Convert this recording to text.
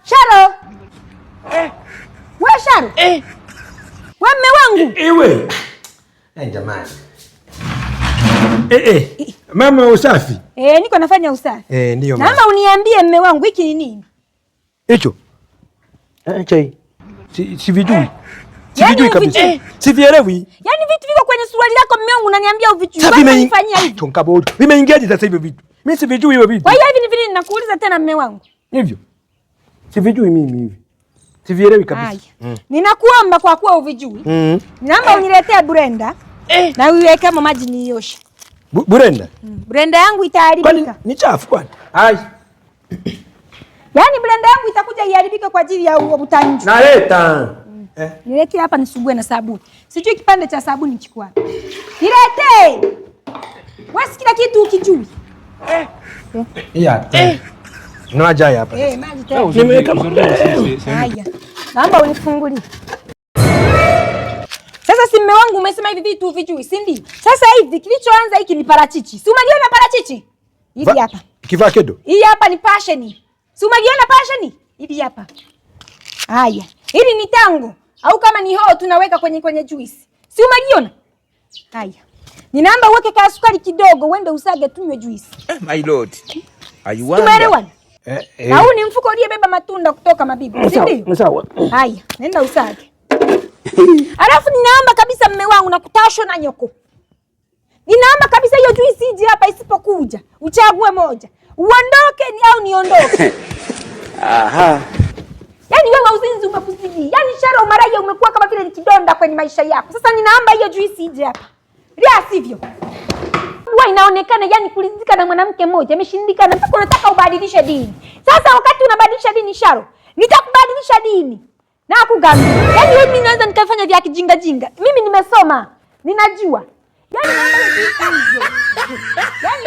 Sharo. We Sharo. We mme wangu. Ewe. Jamani. Mama usafi. Niko nafanya usafi. Ndio mama. Mama uniambie mme wangu hiki ni nini? Hicho. Chai. Sivijui. Sivijui kabisa. Sivielewi. Yaani vitu viko kwenye suruali yako mme wangu unaniambia uvijui. Wewe unanifanyia hivi. Tonkabodi. Vimeingiaje sasa hivyo vitu? Mimi sivijui hivyo vitu. Kwa hiyo hivi ni vile ninakuuliza tena mme wangu. Hivyo. Sivijui mimi hivi. Sivielewi kabisa. Ninakuomba kwa kuwa uvijui. Naomba uniletee blender. Na uiweke kama maji nioshe. Blender? Blender yangu itaharibika. Kwani ni chafu kwani? Hai. Yaani blender yangu itakuja iharibike kwa ajili ya utanju. Naleta. Niletee hapa nisugue na sabuni. Sijui kipande cha sabuni kiko wapi. Niletee. Wewe kila kitu ukijui. Naja hapa. Maji tena. Nimeweka haya. Naomba unifungulie. Sasa si mme wangu umesema hivi vitu uvijui, si ndio? Sasa hivi kilichoanza hiki ni parachichi. Si umeliona parachichi? Hivi hapa. Kivaa kedo. Hii hapa ni passion. Si umeliona passion? Hivi hapa. Haya. Hili ni tango au kama ni hoho tunaweka kwenye juice. Si umeliona? Haya. Ninaomba uweke ka sukari kidogo uende usage tunywe juice. My lord. Are you one? Tumeelewana? Na huu ni mfuko uliyebeba matunda kutoka Mabibo. Si ndio? Sawa. Haya, nenda usage. Alafu ninaomba kabisa mme wangu na kutasho na nyoko. Ninaomba kabisa hiyo juice ije hapa isipokuja. Uchague moja. Uondoke ni au niondoke. Aha. Yaani wewe uzinzi umekuzidi. Yaani Sharo Maraya umekuwa kama vile ni kidonda kwenye maisha yako. Sasa ninaomba hiyo juice ije hapa. Lia sivyo. Huwa inaonekana yani kulizika na mwanamke mmoja ameshindikana mpaka unataka ubadilishe dini. Sasa wakati unabadilisha dini Sharo, nitakubadilisha dini. Na kugambia. Yaani wewe mimi naweza nikafanya vya kijinga jinga. Mimi nimesoma. Ninajua. Yaani naomba hiyo. Yaani